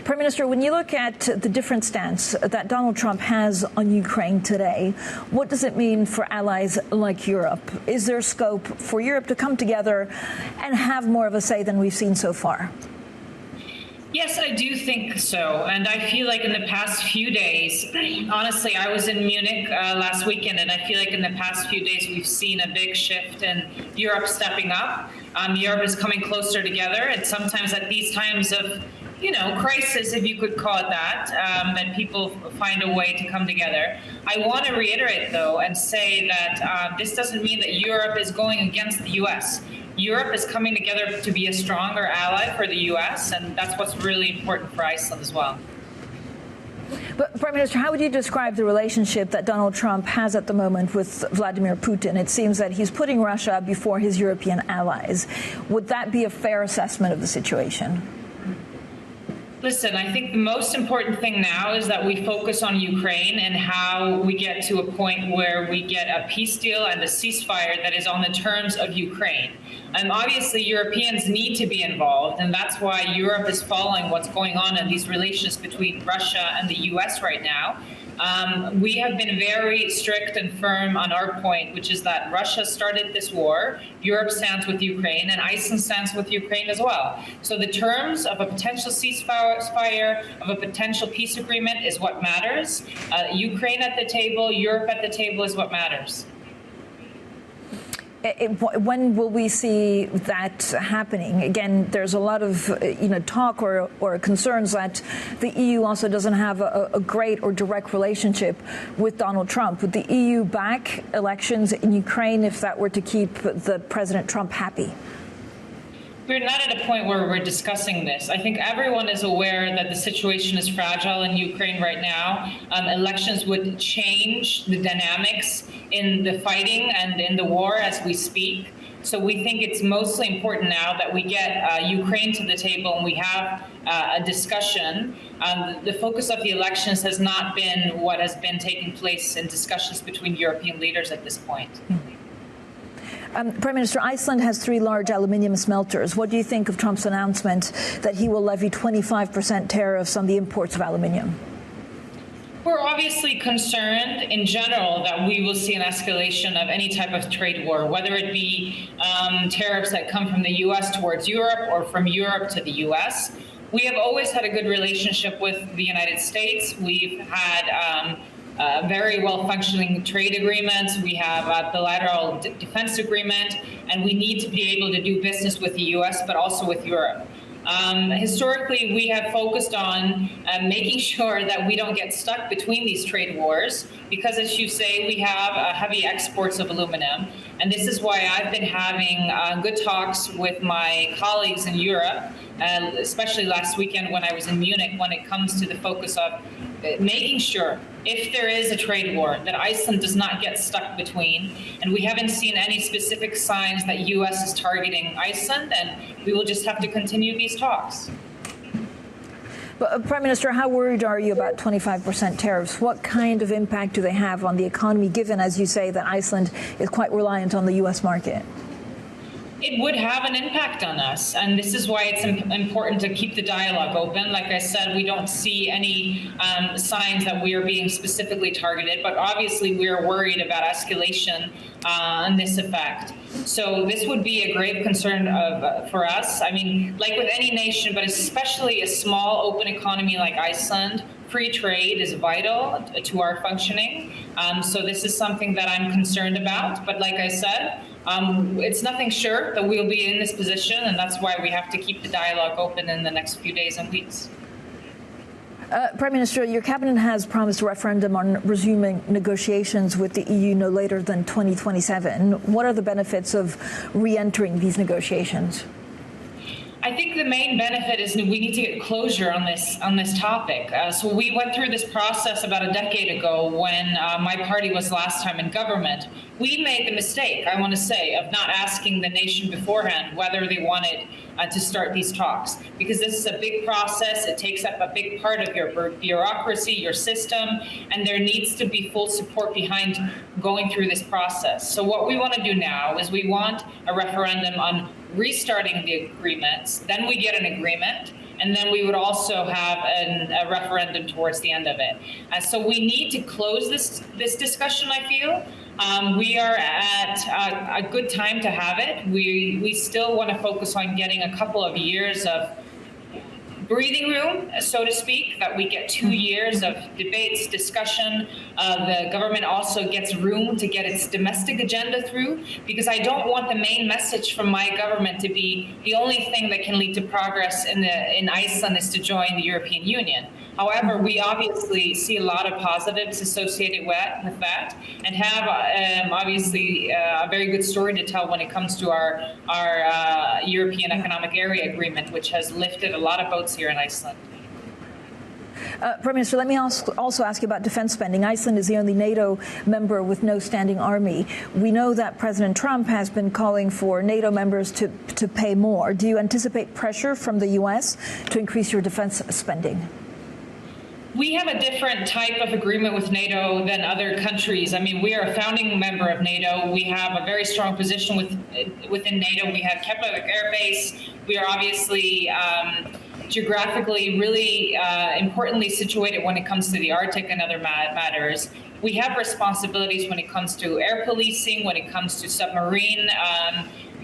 Prime Minister, when you look at the different stance that Donald Trump has on Ukraine today, what does it mean for allies like Europe? Is there scope for Europe to come together and have more of a say than we've seen so far? Yes, I do think so. And I feel like in the past few days, honestly, I was in Munich last weekend, and I feel like in the past few days we've seen a big shift in Europe stepping up. Europe is coming closer together, and sometimes at these times of crisis, if you could call it that, that people find a way to come together. I want to reiterate, though, and say that this doesn't mean that Europe is going against the U.S. Europe is coming together to be a stronger ally for the U.S., and that's what's really important for Iceland as well. But, Prime Minister, how would you describe the relationship that Donald Trump has at the moment with Vladimir Putin? It seems that he's putting Russia before his European allies. Would that be a fair assessment of the situation? Listen, I think the most important thing now is that we focus on Ukraine and how we get to a point where we get a peace deal and a ceasefire that is on the terms of Ukraine. And obviously, Europeans need to be involved, and that's why Europe is following what's going on in these relations between Russia and the U.S. right now. We have been very strict and firm on our point, which is that Russia started this war, Europe stands with Ukraine, and Iceland stands with Ukraine as well. So the terms of a potential ceasefire, of a potential peace agreement is what matters. Ukraine at the table, Europe at the table is what matters. When will we see that happening? Again, there's a lot of talk or concerns that the EU also doesn't have a great or direct relationship with Donald Trump. Would the EU back elections in Ukraine if that were to keep the President Trump happy? We're not at a point where we're discussing this. I think everyone is aware that the situation is fragile in Ukraine right now. Elections would change the dynamics in the fighting and in the war as we speak. So we think it's mostly important now that we get Ukraine to the table and we have a discussion. The focus of the elections has not been what has been taking place in discussions between European leaders at this point. Prime Minister, Iceland has 3 large aluminium smelters. What do you think of Trump's announcement that he will levy 25% tariffs on the imports of aluminium? We're obviously concerned in general that we will see an escalation of any type of trade war, whether it be tariffs that come from the U.S. towards Europe or from Europe to the U.S. We have always had a good relationship with the United States. We've had very well-functioning trade agreements. We have a bilateral defense agreement, and we need to be able to do business with the U.S., but also with Europe. Historically, we have focused on making sure that we don't get stuck between these trade wars, because, as you say, we have heavy exports of aluminum. And this is why I've been having good talks with my colleagues in Europe, especially last weekend when I was in Munich, when it comes to the focus of making sure, if there is a trade war, that Iceland does not get stuck between. And we haven't seen any specific signs that U.S. is targeting Iceland, and we will just have to continue these talks. But, Prime Minister, how worried are you about 25% tariffs? What kind of impact do they have on the economy, given, as you say, that Iceland is quite reliant on the U.S. market? It would have an impact on us, and this is why it's important to keep the dialogue open. Like I said, we don't see any signs that we are being specifically targeted, but obviously we are worried about escalation on this effect. So this would be a grave concern for us. I mean, like with any nation, but especially a small open economy like Iceland, free trade is vital to our functioning. So this is something that I'm concerned about. But like I said, it's nothing sure that we'll be in this position, and that's why we have to keep the dialogue open in the next few days and weeks. Prime Minister, your cabinet has promised a referendum on resuming negotiations with the EU no later than 2027. What are the benefits of re-entering these negotiations? I think the main benefit is we need to get closure on this topic. So we went through this process about a decade ago when my party was last time in government. We made the mistake, I want to say, of not asking the nation beforehand whether they wanted to start these talks, because this is a big process. It takes up a big part of your bureaucracy, your system, and there needs to be full support behind going through this process. So what we want to do now is we want a referendum on restarting the agreements. Then we get an agreement. and then we would also have a referendum towards the end of it. So we need to close this discussion, I feel. We are at a good time to have it. We still want to focus on getting a couple of years of breathing room, so to speak, that we get 2 years of debates, discussion. The government also gets room to get its domestic agenda through, because I don't want the main message from my government to be the only thing that can lead to progress in Iceland is to join the European Union. However, we obviously see a lot of positives associated with that, and have obviously a very good story to tell when it comes to our European Economic Area Agreement, which has lifted a lot of boats here in Iceland. Prime Minister, let me also ask you about defense spending. Iceland is the only NATO member with no standing army. We know that President Trump has been calling for NATO members to pay more. Do you anticipate pressure from the U.S. to increase your defense spending? We have a different type of agreement with NATO than other countries. I mean, we are a founding member of NATO. We have a very strong position within NATO. We have Klefavik Airbase. We are obviously geographically really importantly situated when it comes to the Arctic and other matters. We have responsibilities when it comes to air policing, when it comes to submarine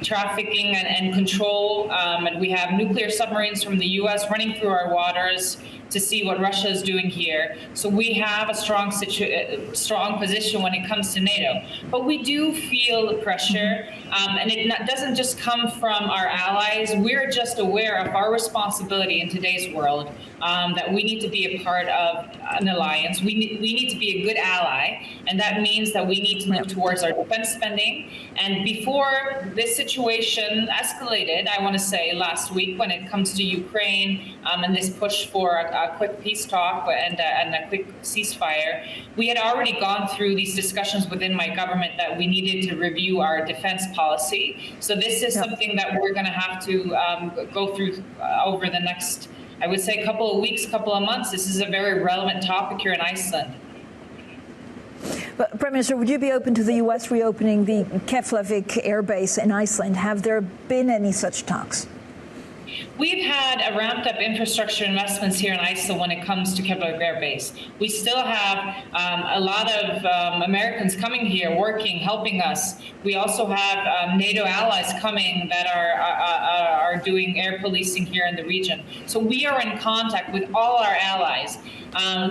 trafficking and control. And we have nuclear submarines from the U.S. running through our waters to see what Russia is doing here. So we have a strong position when it comes to NATO. But we do feel the pressure, and it doesn't just come from our allies. We're just aware of our responsibility in today's world, that we need to be a part of an alliance. We need to be a good ally, and that means that we need to move towards our defense spending. And before this situation escalated, I want to say last week, when it comes to Ukraine and this push for a quick peace talk and a quick ceasefire, we had already gone through these discussions within my government that we needed to review our defense policy. So this is something that we're going to have to go through over the next, I would say, couple of weeks, couple of months. This is a very relevant topic here in Iceland. But, Prime Minister, would you be open to the U.S. reopening the Klefavik Airbase in Iceland? Have there been any such talks? We've had a ramped up infrastructure investments here in Iceland when it comes to Klefavik Airbase. We still have a lot of Americans coming here, working, helping us. We also have NATO allies coming that are doing air policing here in the region. So we are in contact with all our allies.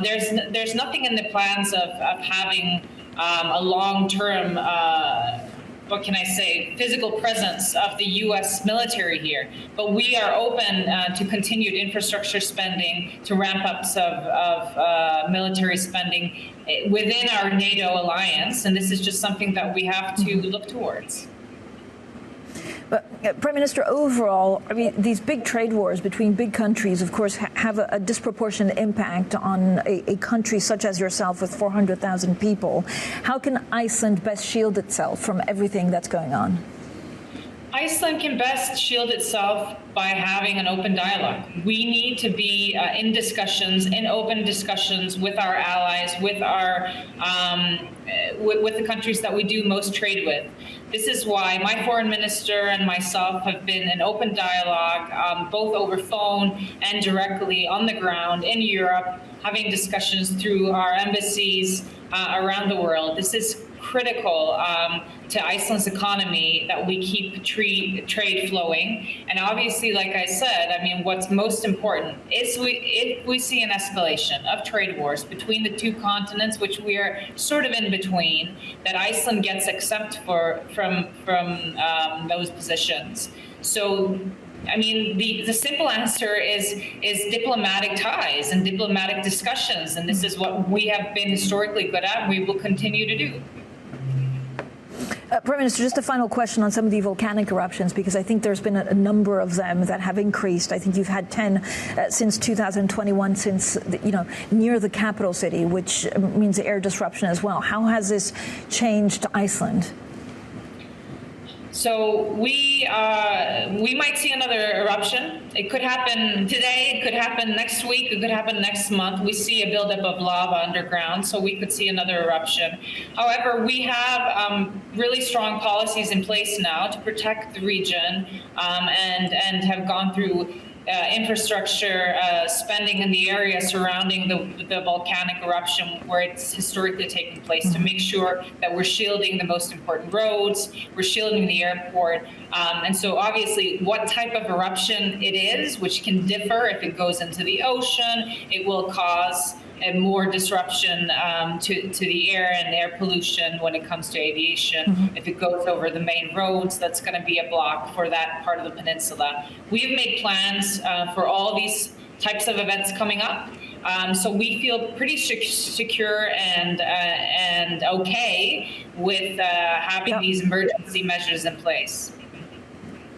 There's nothing in the plans of having a long-term what can I say, physical presence of the U.S. military here. But we are open to continued infrastructure spending, to ramp ups of military spending within our NATO alliance. And this is just something that we have to look towards. But, Prime Minister, overall, I mean, these big trade wars between big countries, of course, have a disproportionate impact on a country such as yourself with 400,000 people. How can Iceland best shield itself from everything that's going on? Iceland can best shield itself by having an open dialogue. We need to be in open discussions with our allies, with our with the countries that we do most trade with. This is why my foreign minister and myself have been in open dialogue, both over phone and directly on the ground in Europe, having discussions through our embassies around the world. This is critical to Iceland's economy, that we keep trade flowing. And obviously, like I said, I mean, what's most important is if we see an escalation of trade wars between the two continents, which we are sort of in between, that Iceland gets exempt from those positions. So, I mean, the simple answer is diplomatic ties and diplomatic discussions, and this is what we have been historically good at, and we will continue to do. Prime Minister, just a final question on some of the volcanic eruptions, because I think there's been a number of them that have increased. I think you've had 10 since 2021, since, near the capital city, which means air disruption as well. How has this changed Iceland? So we might see another eruption. It could happen today, it could happen next week, it could happen next month. We see a buildup of lava underground, so we could see another eruption. However, we have really strong policies in place now to protect the region, and have gone through infrastructure spending in the area surrounding the volcanic eruption where it's historically taken place to make sure that we're shielding the most important roads, we're shielding the airport. And so obviously what type of eruption it is, which can differ if it goes into the ocean, it will cause more disruption to the air and air pollution when it comes to aviation. If it goes over the main roads, that's going to be a block for that part of the peninsula. We've made plans for all these types of events coming up. So we feel pretty secure and okay with having these emergency measures in place.